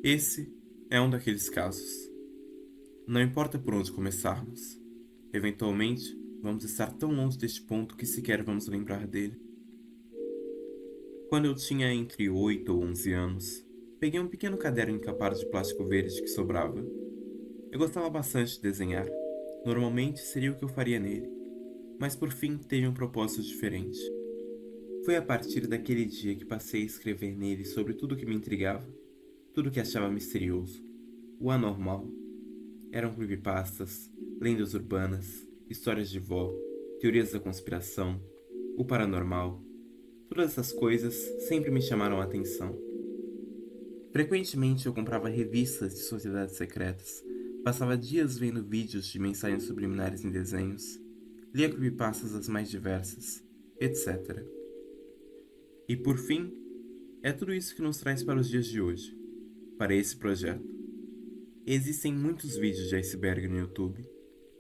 Esse é um daqueles casos. Não importa por onde começarmos, eventualmente vamos estar tão longe deste ponto que sequer vamos lembrar dele. Quando eu tinha entre 8 ou 11 anos, peguei um pequeno caderno encapado de plástico verde que sobrava. Eu gostava bastante de desenhar. Normalmente seria o que eu faria nele, mas por fim teve um propósito diferente. Foi a partir daquele dia que passei a escrever nele sobre tudo que me intrigava, tudo que achava misterioso, o anormal. Eram creepypastas, lendas urbanas, histórias de vó, teorias da conspiração, o paranormal. Todas essas coisas sempre me chamaram a atenção. Frequentemente eu comprava revistas de sociedades secretas, passava dias vendo vídeos de mensagens subliminares em desenhos, lia creepypastas das mais diversas, etc. E por fim, é tudo isso que nos traz para os dias de hoje, para esse projeto. Existem muitos vídeos de iceberg no YouTube,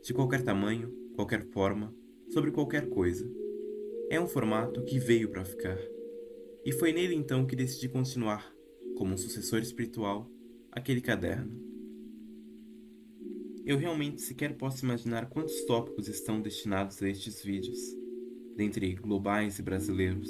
de qualquer tamanho, qualquer forma, sobre qualquer coisa. É um formato que veio para ficar. E foi nele então que decidi continuar, como um sucessor espiritual, aquele caderno. Eu realmente sequer posso imaginar quantos tópicos estão destinados a estes vídeos, dentre globais e brasileiros.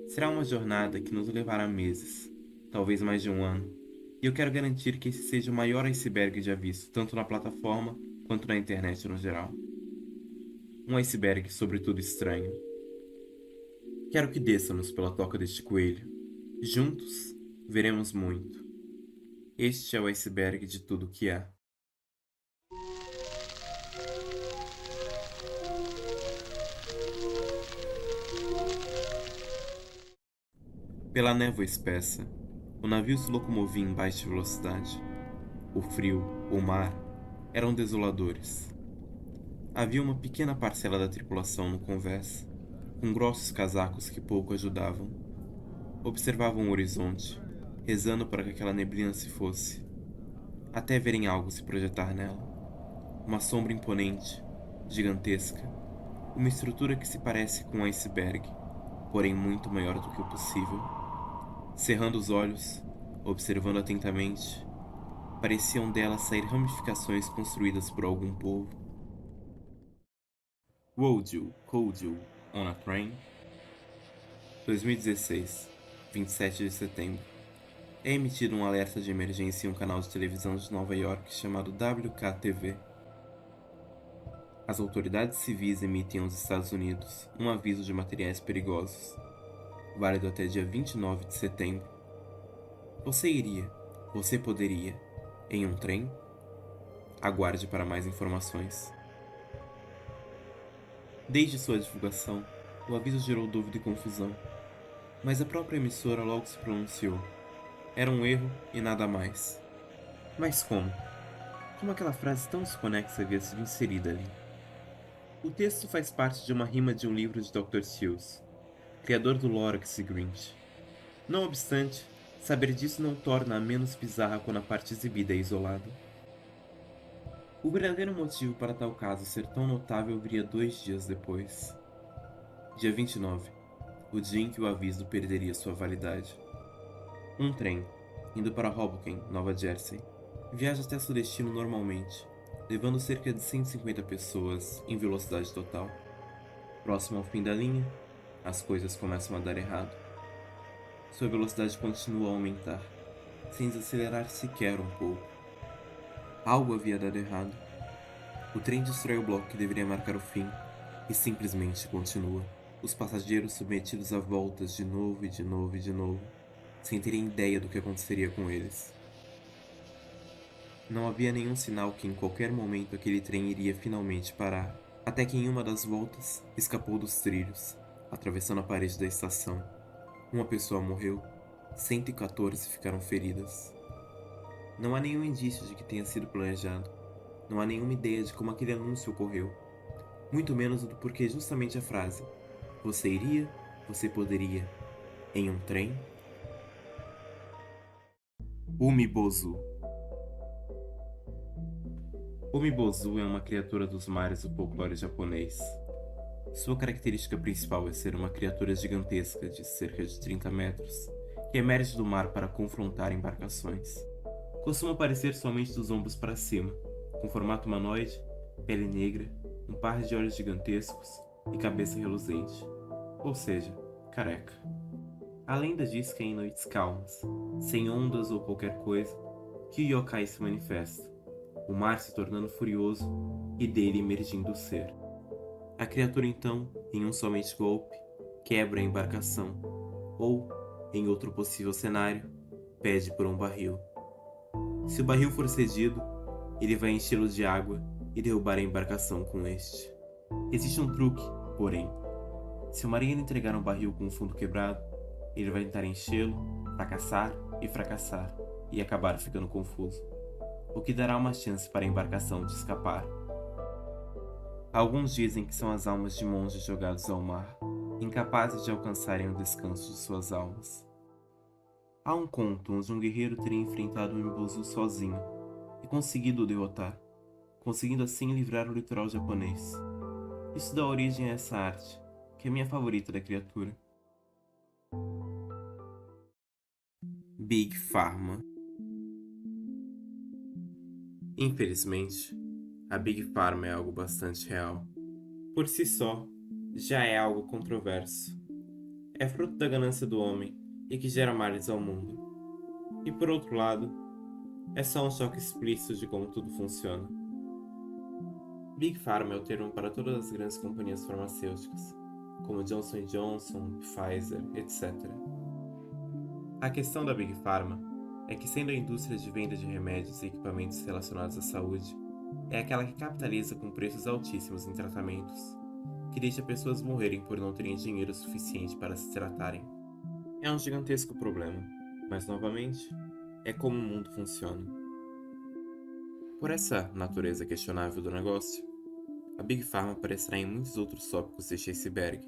Será uma jornada que nos levará meses, talvez mais de um ano, e eu quero garantir que esse seja o maior iceberg já visto, tanto na plataforma quanto na internet no geral. Um iceberg sobretudo estranho. Quero que desçamos pela toca deste coelho. Juntos, veremos muito. Este é o iceberg de tudo que há. Pela névoa espessa, o navio se locomovia em baixa velocidade. O frio, o mar, eram desoladores. Havia uma pequena parcela da tripulação no convés, com grossos casacos que pouco ajudavam. Observavam o horizonte, rezando para que aquela neblina se fosse, até verem algo se projetar nela. Uma sombra imponente, gigantesca, uma estrutura que se parece com um iceberg, porém muito maior do que o possível. Cerrando os olhos, observando atentamente, pareciam dela sair ramificações construídas por algum povo. Would you, could you, on a train? 2016, 27 de setembro. É emitido um alerta de emergência em um canal de televisão de Nova York chamado WKTV. As autoridades civis emitem aos Estados Unidos um aviso de materiais perigosos, válido até dia 29 de setembro. Você poderia, em um trem? Aguarde para mais informações. Desde sua divulgação, o aviso gerou dúvida e confusão, mas a própria emissora logo se pronunciou. Era um erro e nada mais. Mas como? Como aquela frase tão desconexa havia sido inserida ali? O texto faz parte de uma rima de um livro de Dr. Seuss, criador do Lorax e Grinch. Não obstante, saber disso não torna-a menos bizarra quando a parte exibida é isolada. O verdadeiro motivo para tal caso ser tão notável viria 2 dias depois. Dia 29, o dia em que o aviso perderia sua validade. Um trem, indo para Hoboken, Nova Jersey, viaja até seu destino normalmente, levando cerca de 150 pessoas em velocidade total. Próximo ao fim da linha, as coisas começam a dar errado. Sua velocidade continua a aumentar, sem desacelerar sequer um pouco. Algo havia dado errado. O trem destrói o bloco que deveria marcar o fim e simplesmente continua. Os passageiros submetidos a voltas de novo e de novo e de novo, sem terem ideia do que aconteceria com eles. Não havia nenhum sinal que em qualquer momento aquele trem iria finalmente parar, até que em uma das voltas escapou dos trilhos, atravessando a parede da estação. Uma pessoa morreu, 114 ficaram feridas. Não há nenhum indício de que tenha sido planejado. Não há nenhuma ideia de como aquele anúncio ocorreu, muito menos do porquê justamente a frase você poderia, em um trem? Umibozu. Umibozu é uma criatura dos mares do folclore japonês. Sua característica principal é ser uma criatura gigantesca de cerca de 30 metros, que emerge do mar para confrontar embarcações. Costuma aparecer somente dos ombros para cima, com formato humanoide, pele negra, um par de olhos gigantescos e cabeça reluzente, ou seja, careca. A lenda diz que é em noites calmas, sem ondas ou qualquer coisa, que o yokai se manifesta, o mar se tornando furioso e dele emergindo o ser. A criatura então, em um somente golpe, quebra a embarcação, ou, em outro possível cenário, pede por um barril. Se o barril for cedido, ele vai enchê-lo de água e derrubar a embarcação com este. Existe um truque, porém. Se o marinheiro entregar um barril com o fundo quebrado, ele vai tentar enchê-lo, fracassar e acabar ficando confuso, o que dará uma chance para a embarcação de escapar. Alguns dizem que são as almas de monges jogados ao mar, incapazes de alcançarem o descanso de suas almas. Há um conto onde um guerreiro teria enfrentado um Imbozu sozinho e conseguido o derrotar, conseguindo assim livrar o litoral japonês. Isso dá origem a essa arte, que é minha favorita da criatura. Big Pharma. Infelizmente, a Big Pharma é algo bastante real. Por si só, já é algo controverso. É fruto da ganância do homem e que gera males ao mundo. E por outro lado, é só um choque explícito de como tudo funciona. Big Pharma é o termo para todas as grandes companhias farmacêuticas, como Johnson & Johnson, Pfizer, etc. A questão da Big Pharma é que, sendo a indústria de venda de remédios e equipamentos relacionados à saúde, é aquela que capitaliza com preços altíssimos em tratamentos, que deixa pessoas morrerem por não terem dinheiro suficiente para se tratarem. É um gigantesco problema, mas novamente, é como o mundo funciona. Por essa natureza questionável do negócio, a Big Pharma aparecerá em muitos outros tópicos deste iceberg,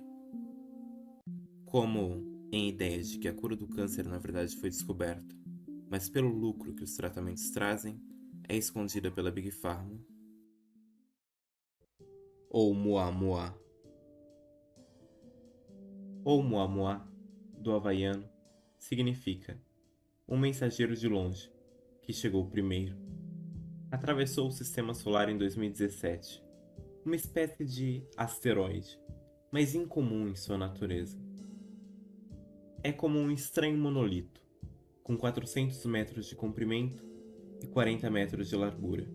como em ideias de que a cura do câncer na verdade foi descoberta, mas pelo lucro que os tratamentos trazem, é escondida pela Big Pharma. Ou Muamua. Ou Muamua, do havaiano, significa um mensageiro de longe, que chegou primeiro. Atravessou o sistema solar em 2017, uma espécie de asteroide, mas incomum em sua natureza. É como um estranho monolito, com 400 metros de comprimento e 40 metros de largura.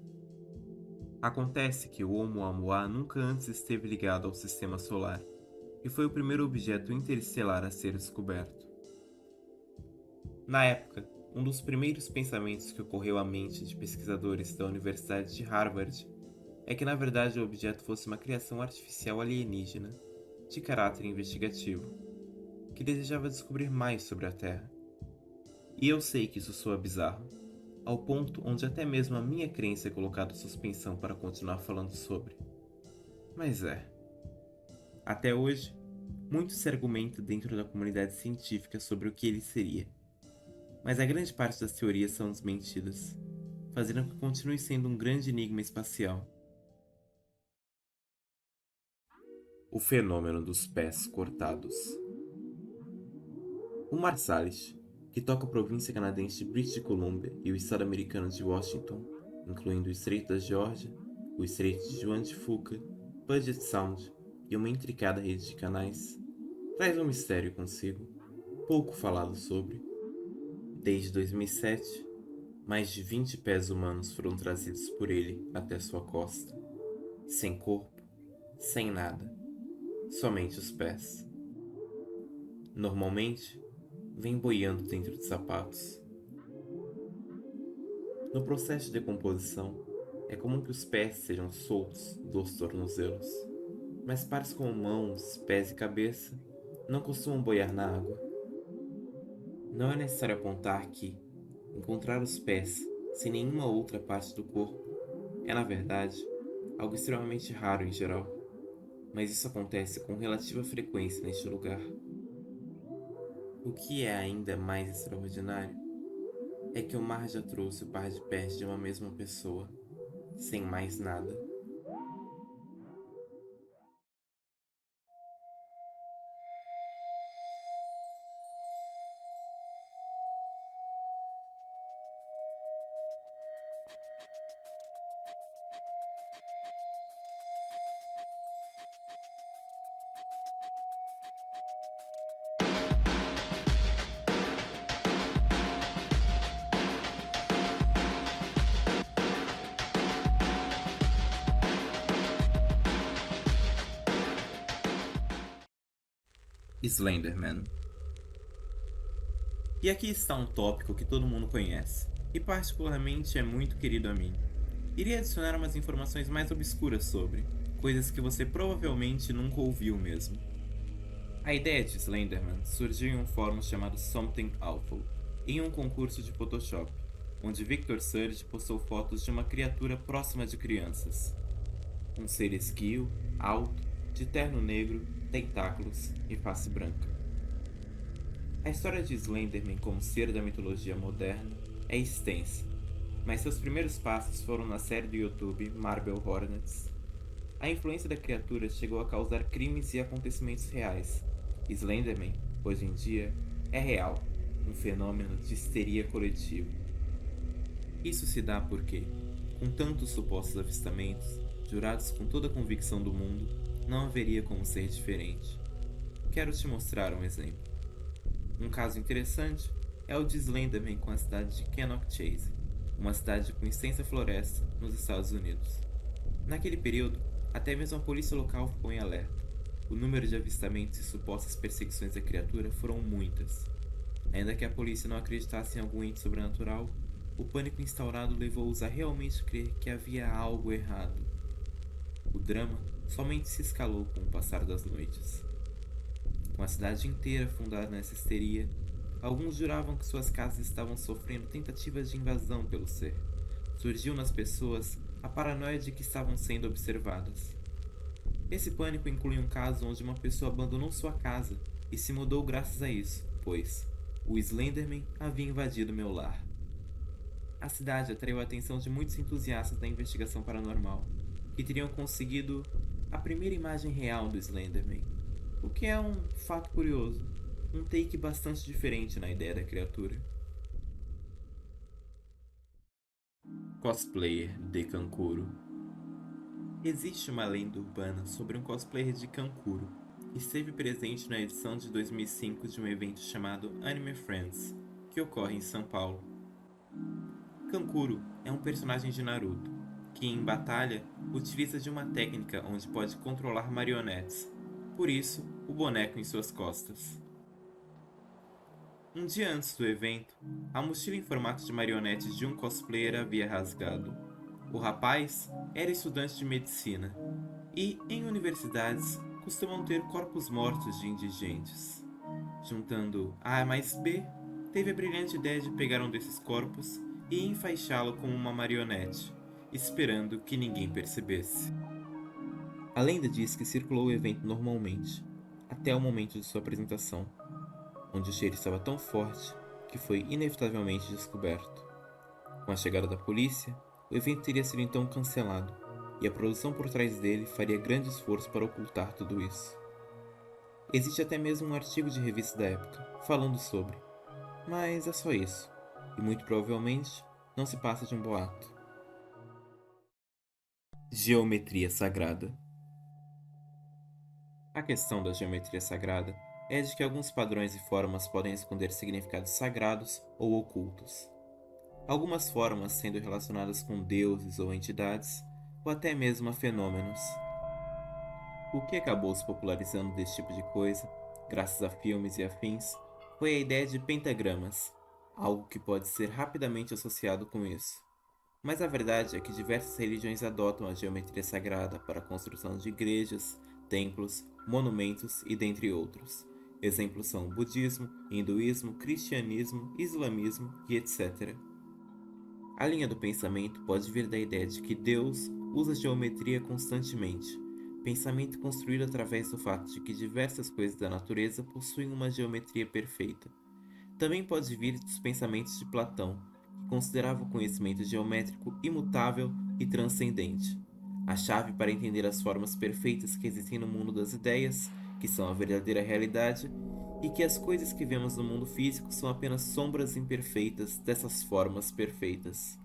Acontece que o Oumuamua nunca antes esteve ligado ao sistema solar e foi o primeiro objeto interestelar a ser descoberto. Na época, um dos primeiros pensamentos que ocorreu à mente de pesquisadores da Universidade de Harvard é que na verdade o objeto fosse uma criação artificial alienígena, de caráter investigativo, que desejava descobrir mais sobre a Terra. E eu sei que isso soa bizarro, ao ponto onde até mesmo a minha crença é colocada em suspensão para continuar falando sobre. Mas até hoje, muito se argumenta dentro da comunidade científica sobre o que ele seria, mas a grande parte das teorias são desmentidas, fazendo com que continue sendo um grande enigma espacial. O fenômeno dos pés cortados. O Marsalis, que toca a província canadense de British Columbia e o estado americano de Washington, incluindo o Estreito da Geórgia, o Estreito de Juan de Fuca, Puget Sound e uma intricada rede de canais, traz um mistério consigo, pouco falado sobre. Desde 2007, mais de 20 pés humanos foram trazidos por ele até sua costa, sem corpo, sem nada, somente os pés. Normalmente, vem boiando dentro de sapatos. No processo de decomposição, é comum que os pés sejam soltos dos tornozelos, mas pares como mãos, pés e cabeça não costumam boiar na água. Não é necessário apontar que encontrar os pés sem nenhuma outra parte do corpo é, na verdade, algo extremamente raro em geral, mas isso acontece com relativa frequência neste lugar. O que é ainda mais extraordinário é que o mar já trouxe o par de pés de uma mesma pessoa, sem mais nada. Slenderman. E aqui está um tópico que todo mundo conhece, e particularmente é muito querido a mim. Irei adicionar umas informações mais obscuras sobre, coisas que você provavelmente nunca ouviu mesmo. A ideia de Slenderman surgiu em um fórum chamado Something Awful, em um concurso de Photoshop, onde Victor Surge postou fotos de uma criatura próxima de crianças. Um ser esguio, alto, de terno negro, tentáculos e face branca. A história de Slenderman como ser da mitologia moderna é extensa, mas seus primeiros passos foram na série do YouTube Marble Hornets. A influência da criatura chegou a causar crimes e acontecimentos reais. Slenderman, hoje em dia, é real, um fenômeno de histeria coletiva. Isso se dá porque, com tantos supostos avistamentos, jurados com toda a convicção do mundo, não haveria como ser diferente. Quero te mostrar um exemplo. Um caso interessante é o de Slenderman com a cidade de Cannock Chase, uma cidade com extensa floresta nos Estados Unidos. Naquele período, até mesmo a polícia local ficou em alerta. O número de avistamentos e supostas perseguições da criatura foram muitas. Ainda que a polícia não acreditasse em algum ente sobrenatural, o pânico instaurado levou-os a realmente crer que havia algo errado. O drama somente se escalou com o passar das noites. Com a cidade inteira fundada nessa histeria, alguns juravam que suas casas estavam sofrendo tentativas de invasão pelo ser. Surgiu nas pessoas a paranoia de que estavam sendo observadas. Esse pânico inclui um caso onde uma pessoa abandonou sua casa e se mudou graças a isso, pois o Slenderman havia invadido meu lar. A cidade atraiu a atenção de muitos entusiastas da investigação paranormal, que teriam conseguido a primeira imagem real do Slenderman, o que é um fato curioso, um take bastante diferente na ideia da criatura. Cosplayer de Kankuro. Existe uma lenda urbana sobre um cosplayer de Kankuro que esteve presente na edição de 2005 de um evento chamado Anime Friends, que ocorre em São Paulo. Kankuro é um personagem de Naruto, que em batalha utiliza de uma técnica onde pode controlar marionetes, por isso o boneco em suas costas. Um dia antes do evento, a mochila em formato de marionetes de um cosplayer havia rasgado. O rapaz era estudante de medicina e, em universidades, costumam ter corpos mortos de indigentes. Juntando A mais B, teve a brilhante ideia de pegar um desses corpos e enfaixá-lo como uma marionete, esperando que ninguém percebesse. A lenda diz que circulou o evento normalmente, até o momento de sua apresentação, onde o cheiro estava tão forte que foi inevitavelmente descoberto. Com a chegada da polícia, o evento teria sido então cancelado, e a produção por trás dele faria grande esforço para ocultar tudo isso. Existe até mesmo um artigo de revista da época falando sobre, mas é só isso, e muito provavelmente não se passa de um boato. Geometria sagrada. A questão da geometria sagrada é de que alguns padrões e formas podem esconder significados sagrados ou ocultos. Algumas formas sendo relacionadas com deuses ou entidades, ou até mesmo a fenômenos. O que acabou se popularizando desse tipo de coisa, graças a filmes e afins, foi a ideia de pentagramas, algo que pode ser rapidamente associado com isso. Mas a verdade é que diversas religiões adotam a geometria sagrada para a construção de igrejas, templos, monumentos e dentre outros. Exemplos são budismo, hinduísmo, cristianismo, islamismo e etc. A linha do pensamento pode vir da ideia de que Deus usa geometria constantemente, pensamento construído através do fato de que diversas coisas da natureza possuem uma geometria perfeita. Também pode vir dos pensamentos de Platão, que considerava o conhecimento geométrico imutável e transcendente, a chave para entender as formas perfeitas que existem no mundo das ideias, que são a verdadeira realidade, e que as coisas que vemos no mundo físico são apenas sombras imperfeitas dessas formas perfeitas.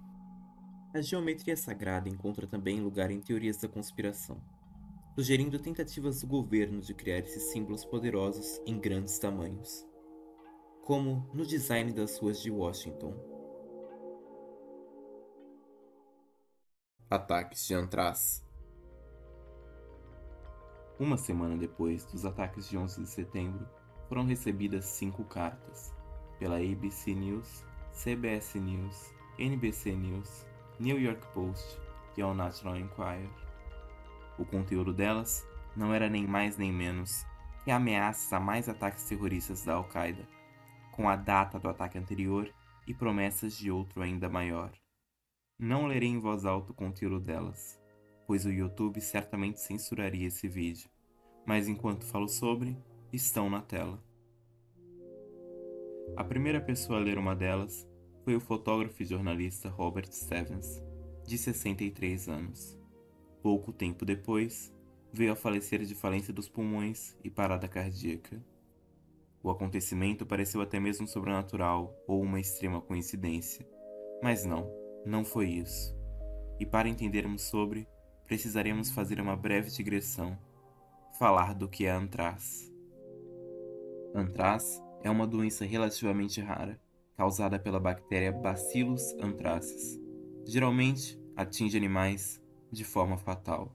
A geometria sagrada encontra também lugar em teorias da conspiração, sugerindo tentativas do governo de criar esses símbolos poderosos em grandes tamanhos, como no design das ruas de Washington. Ataques de Antrax. Uma semana depois dos ataques de 11 de setembro, foram recebidas 5 cartas, pela ABC News, CBS News, NBC News, New York Post e ao National Enquirer. O conteúdo delas não era nem mais nem menos que ameaças a mais ataques terroristas da Al-Qaeda, com a data do ataque anterior e promessas de outro ainda maior. Não lerei em voz alta o conteúdo delas, pois o YouTube certamente censuraria esse vídeo, mas enquanto falo sobre, estão na tela. A primeira pessoa a ler uma delas foi o fotógrafo e jornalista Robert Stevens, de 63 anos. Pouco tempo depois, veio a falecer de falência dos pulmões e parada cardíaca. O acontecimento pareceu até mesmo sobrenatural ou uma extrema coincidência, mas não foi isso. E para entendermos sobre, precisaremos fazer uma breve digressão, falar do que é antrás. Antrás é uma doença relativamente rara, causada pela bactéria Bacillus anthracis. Geralmente, atinge animais de forma fatal.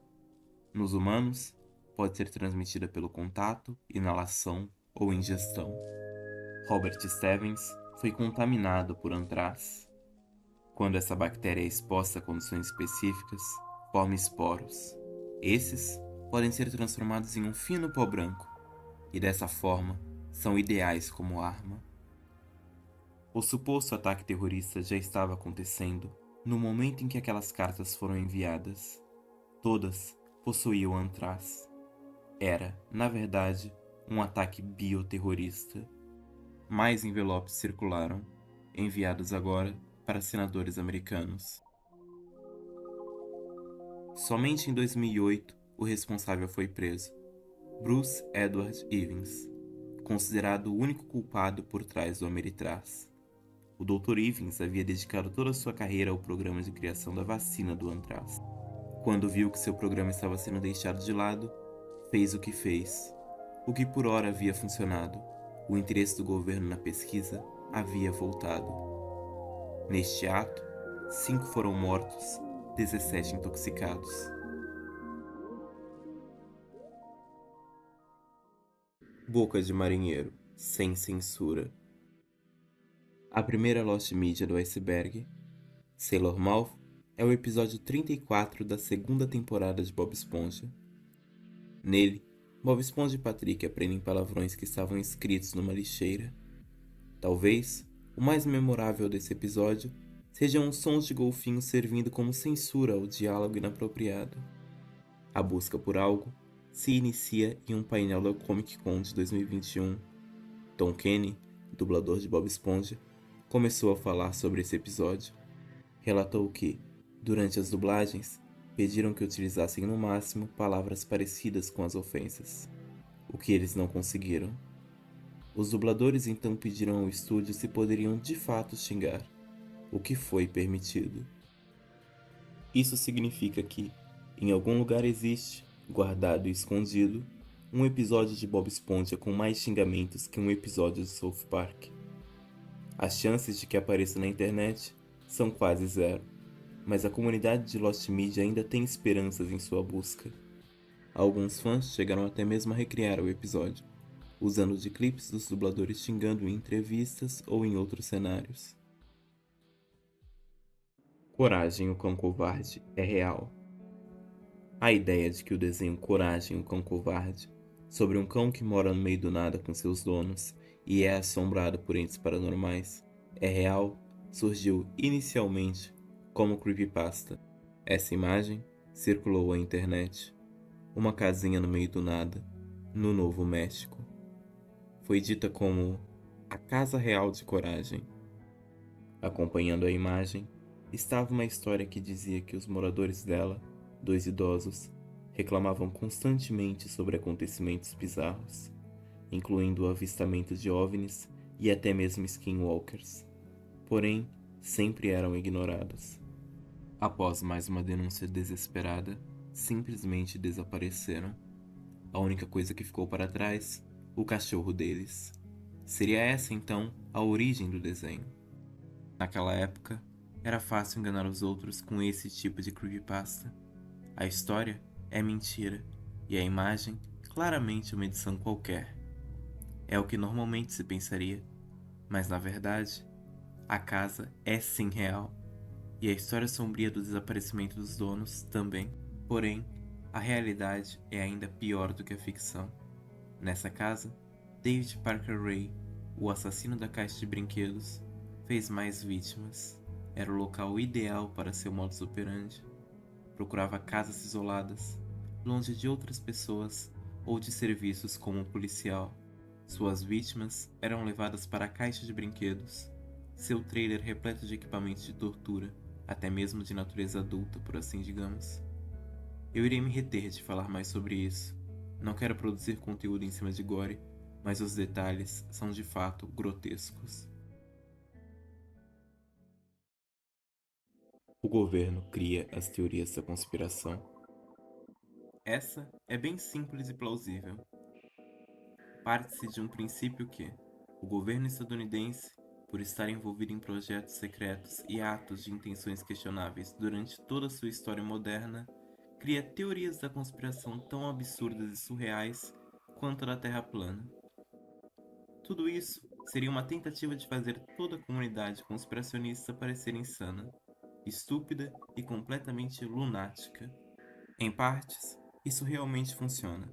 Nos humanos, pode ser transmitida pelo contato, inalação ou ingestão. Robert Stevens foi contaminado por antrás. Quando essa bactéria é exposta a condições específicas, forma esporos. Esses podem ser transformados em um fino pó branco e dessa forma são ideais como arma. O suposto ataque terrorista já estava acontecendo no momento em que aquelas cartas foram enviadas. Todas possuíam antrás. Era, na verdade, um ataque bioterrorista. Mais envelopes circularam, enviados agora para senadores americanos. Somente em 2008 o responsável foi preso, Bruce Edward Evans, considerado o único culpado por trás do Ameritrash. O Dr. Evans havia dedicado toda a sua carreira ao programa de criação da vacina do antrax. Quando viu que seu programa estava sendo deixado de lado, fez o que fez. O que por ora havia funcionado, o interesse do governo na pesquisa havia voltado. Neste ato, 5 foram mortos, 17 intoxicados. Boca de marinheiro, sem censura. A primeira Lost Media do iceberg, Sailor Mouth, é o episódio 34 da segunda temporada de Bob Esponja. Nele, Bob Esponja e Patrick aprendem palavrões que estavam escritos numa lixeira. Talvez, o mais memorável desse episódio sejam os sons de golfinhos servindo como censura ao diálogo inapropriado. A busca por algo se inicia em um painel da Comic Con de 2021. Tom Kenny, dublador de Bob Esponja, começou a falar sobre esse episódio. Relatou que, durante as dublagens, pediram que utilizassem no máximo palavras parecidas com as ofensas, o que eles não conseguiram. Os dubladores então pediram ao estúdio se poderiam de fato xingar, o que foi permitido. Isso significa que, em algum lugar existe, guardado e escondido, um episódio de Bob Esponja com mais xingamentos que um episódio de South Park. As chances de que apareça na internet são quase zero, mas a comunidade de Lost Media ainda tem esperanças em sua busca. Alguns fãs chegaram até mesmo a recriar o episódio, usando de clipes dos dubladores xingando em entrevistas ou em outros cenários. Coragem, o Cão Covarde é real. A ideia de que o desenho Coragem, o Cão Covarde, sobre um cão que mora no meio do nada com seus donos e é assombrado por entes paranormais, é real, surgiu inicialmente como creepypasta. Essa imagem circulou à internet. Uma casinha no meio do nada, no Novo México. Foi dita como a Casa Real de Coragem. Acompanhando a imagem, estava uma história que dizia que os moradores dela, 2 idosos, reclamavam constantemente sobre acontecimentos bizarros, incluindo o avistamento de OVNIs e até mesmo skinwalkers. Porém, sempre eram ignorados. Após mais uma denúncia desesperada, simplesmente desapareceram. A única coisa que ficou para trás, o cachorro deles. Seria essa, então, a origem do desenho. Naquela época, era fácil enganar os outros com esse tipo de creepypasta. A história é mentira, e a imagem claramente uma edição qualquer. É o que normalmente se pensaria, mas na verdade, a casa é sim real, e a história sombria do desaparecimento dos donos também. Porém, a realidade é ainda pior do que a ficção. Nessa casa, David Parker Ray, o assassino da caixa de brinquedos, fez mais vítimas. Era o local ideal para seu modus operandi. Procurava casas isoladas, longe de outras pessoas ou de serviços como um policial. Suas vítimas eram levadas para a caixa de brinquedos, seu trailer repleto de equipamentos de tortura, até mesmo de natureza adulta, por assim digamos. Eu irei me reter de falar mais sobre isso. Não quero produzir conteúdo em cima de gore, mas os detalhes são de fato grotescos. O governo cria as teorias da conspiração. Essa é bem simples e plausível. Parte-se de um princípio que o governo estadunidense, por estar envolvido em projetos secretos e atos de intenções questionáveis durante toda a sua história moderna, cria teorias da conspiração tão absurdas e surreais quanto a da Terra plana. Tudo isso seria uma tentativa de fazer toda a comunidade conspiracionista parecer insana, estúpida e completamente lunática. Em partes, isso realmente funciona.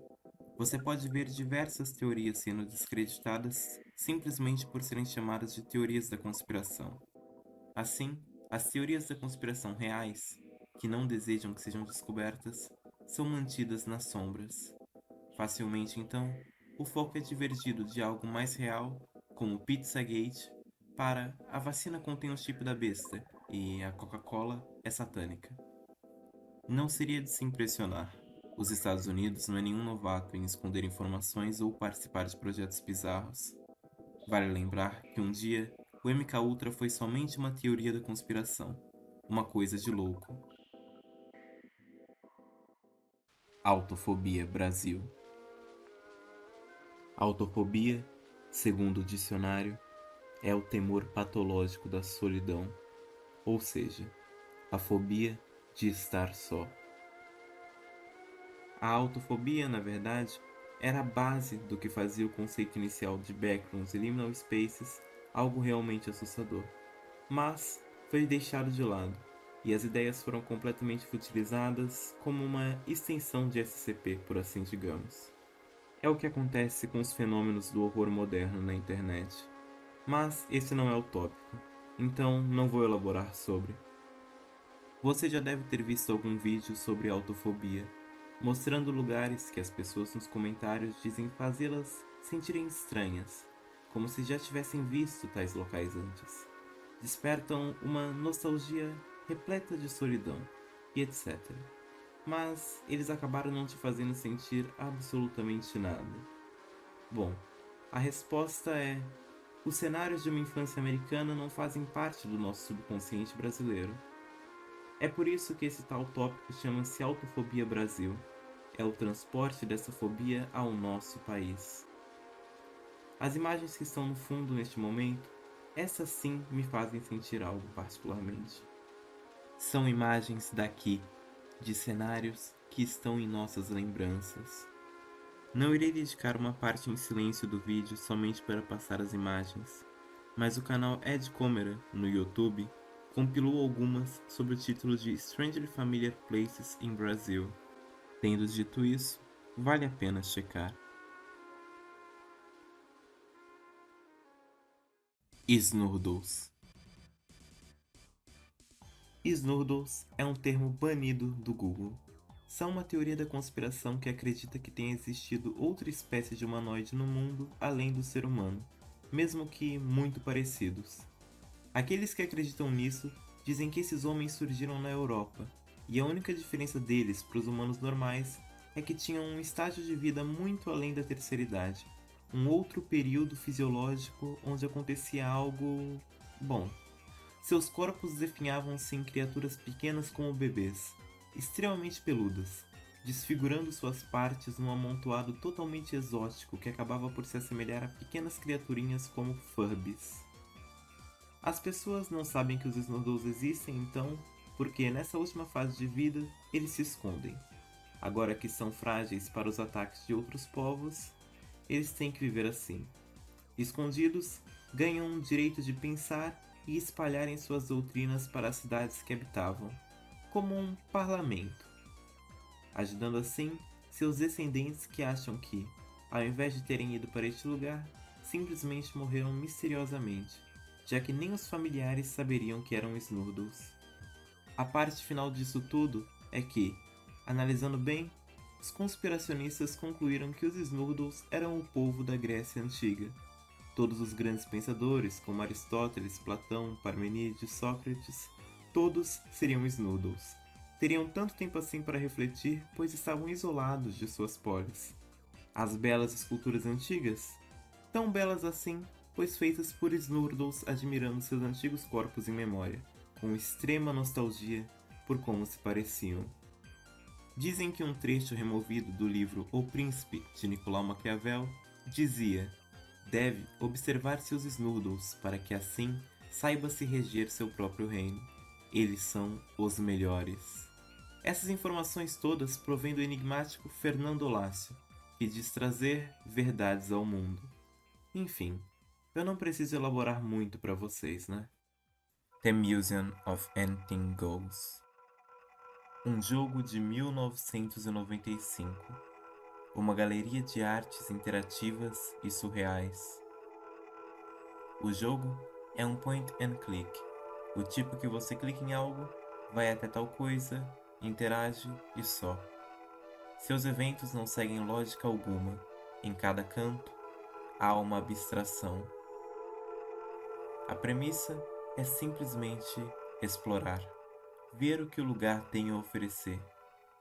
Você pode ver diversas teorias sendo descreditadas simplesmente por serem chamadas de teorias da conspiração. Assim, as teorias da conspiração reais, que não desejam que sejam descobertas, são mantidas nas sombras. Facilmente, então, o foco é divergido de algo mais real, como Pizzagate, para a vacina contém o chip da besta e a Coca-Cola é satânica. Não seria de se impressionar. Os Estados Unidos não é nenhum novato em esconder informações ou participar de projetos bizarros. Vale lembrar que um dia, o MKUltra foi somente uma teoria da conspiração. Uma coisa de louco. Autofobia Brasil. Autofobia, segundo o dicionário, é o temor patológico da solidão, ou seja, a fobia de estar só. A autofobia, na verdade, era a base do que fazia o conceito inicial de Backrooms e Liminal Spaces algo realmente assustador. Mas foi deixado de lado, e as ideias foram completamente futilizadas como uma extensão de SCP, por assim digamos. É o que acontece com os fenômenos do horror moderno na internet. Mas esse não é o tópico, então não vou elaborar sobre. Você já deve ter visto algum vídeo sobre autofobia, mostrando lugares que as pessoas nos comentários dizem fazê-las sentirem estranhas, como se já tivessem visto tais locais antes. Despertam uma nostalgia repleta de solidão e etc. Mas eles acabaram não te fazendo sentir absolutamente nada. Bom, a resposta é: os cenários de uma infância americana não fazem parte do nosso subconsciente brasileiro. É por isso que esse tal tópico chama-se Autofobia Brasil. É o transporte dessa fobia ao nosso país. As imagens que estão no fundo neste momento, essas sim me fazem sentir algo particularmente. São imagens daqui, de cenários que estão em nossas lembranças. Não irei dedicar uma parte em silêncio do vídeo somente para passar as imagens, mas o canal Ed Câmera, no YouTube, compilou algumas sob o título de Strangely Familiar Places in Brazil. Tendo dito isso, vale a pena checar. Snurdos. Snurdos é um termo banido do Google. São uma teoria da conspiração que acredita que tenha existido outra espécie de humanoide no mundo além do ser humano, mesmo que muito parecidos. Aqueles que acreditam nisso dizem que esses homens surgiram na Europa, e a única diferença deles para os humanos normais é que tinham um estágio de vida muito além da terceira idade, um outro período fisiológico onde acontecia algo... bom. Seus corpos definhavam-se em criaturas pequenas como bebês, extremamente peludas, desfigurando suas partes num amontoado totalmente exótico que acabava por se assemelhar a pequenas criaturinhas como Furbies. As pessoas não sabem que os Snurdos existem, então, porque nessa última fase de vida eles se escondem. Agora que são frágeis para os ataques de outros povos, eles têm que viver assim, Escondidos, ganham o direito de pensar e espalharem suas doutrinas para as cidades que habitavam, como um parlamento, ajudando assim seus descendentes que acham que, ao invés de terem ido para este lugar, simplesmente morreram misteriosamente, já que nem os familiares saberiam que eram Snurdles. A parte final disso tudo é que, analisando bem, os conspiracionistas concluíram que os Snurdles eram o povo da Grécia Antiga. Todos os grandes pensadores, como Aristóteles, Platão, Parmenídes, Sócrates, todos seriam Snurdles. Teriam tanto tempo assim para refletir, pois estavam isolados de suas polis. As belas esculturas antigas? Tão belas assim, pois feitas por Snurdles admirando seus antigos corpos em memória, com extrema nostalgia por como se pareciam. Dizem que um trecho removido do livro O Príncipe, de Nicolau Maquiavel, dizia: deve observar seus Snurdles para que assim saiba se reger seu próprio reino. Eles são os melhores. Essas informações todas provêm do enigmático Fernando Lácio, que diz trazer verdades ao mundo. Enfim, eu não preciso elaborar muito para vocês, né? The Museum of Anything Goes. Um jogo de 1995. Uma galeria de artes interativas e surreais. O jogo é um point and click, o tipo que você clica em algo, vai até tal coisa, interage e só. Seus eventos não seguem lógica alguma, em cada canto há uma abstração. A premissa é simplesmente explorar, ver o que o lugar tem a oferecer,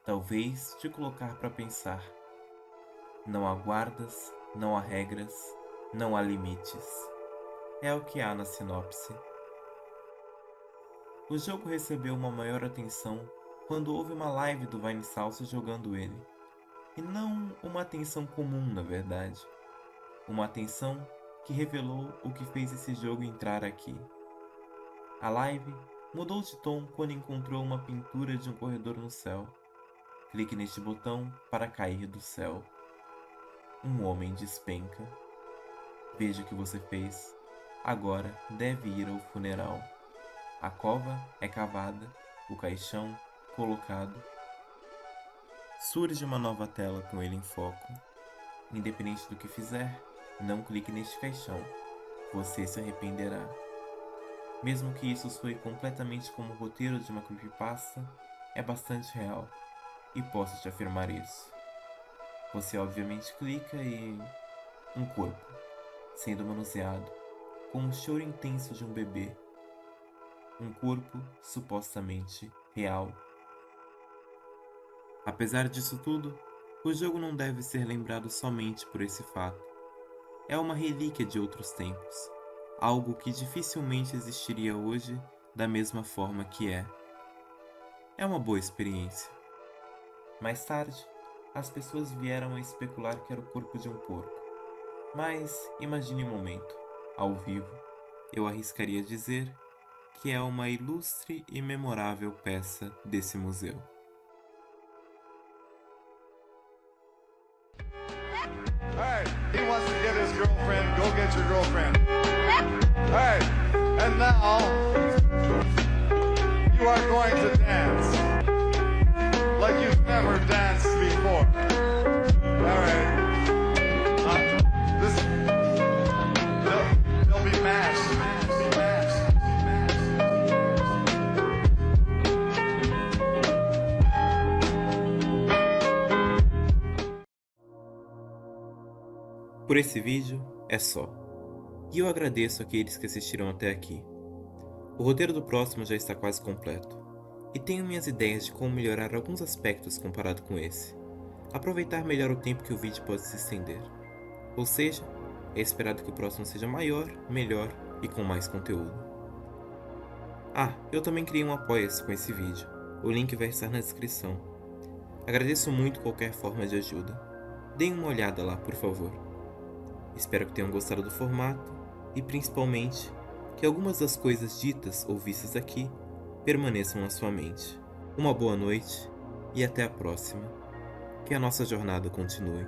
talvez te colocar para pensar. Não há guardas, não há regras, não há limites. É o que há na sinopse. O jogo recebeu uma maior atenção quando houve uma live do Vinesauce jogando ele. E não uma atenção comum, na verdade. Uma atenção que revelou o que fez esse jogo entrar aqui. A live mudou de tom quando encontrou uma pintura de um corredor no céu. Clique neste botão para cair do céu. Um homem despenca. Veja o que você fez. Agora deve ir ao funeral. A cova é cavada, o caixão colocado. Surge uma nova tela com ele em foco. Independente do que fizer, não clique neste caixão. Você se arrependerá. Mesmo que isso soe completamente como o roteiro de uma creepypasta, é bastante real. E posso te afirmar isso. Você obviamente clica e... um corpo, sendo manuseado, com um choro intenso de um bebê. Um corpo supostamente real. Apesar disso tudo, o jogo não deve ser lembrado somente por esse fato. É uma relíquia de outros tempos, algo que dificilmente existiria hoje da mesma forma que é. É uma boa experiência. Mais tarde, as pessoas vieram a especular que era o corpo de um porco. Mas imagine um momento, ao vivo, eu arriscaria dizer que é uma ilustre e memorável peça desse museu. Alright, he wants to get his girlfriend. Go get your girlfriend. Alright, and now you are going to dance like you've never danced before. Alright. They'll be mashed. Be mashed. Por esse vídeo é só. E eu agradeço aqueles que assistiram até aqui. O roteiro do próximo já está quase completo. E tenho minhas ideias de como melhorar alguns aspectos comparado com esse. Aproveitar melhor o tempo que o vídeo pode se estender. Ou seja, é esperado que o próximo seja maior, melhor e com mais conteúdo. Ah, eu também criei um Apoia-se com esse vídeo. O link vai estar na descrição. Agradeço muito qualquer forma de ajuda. Deem uma olhada lá, por favor. Espero que tenham gostado do formato e, principalmente, que algumas das coisas ditas ou vistas aqui permaneçam na sua mente. Uma boa noite e até a próxima. Que a nossa jornada continue.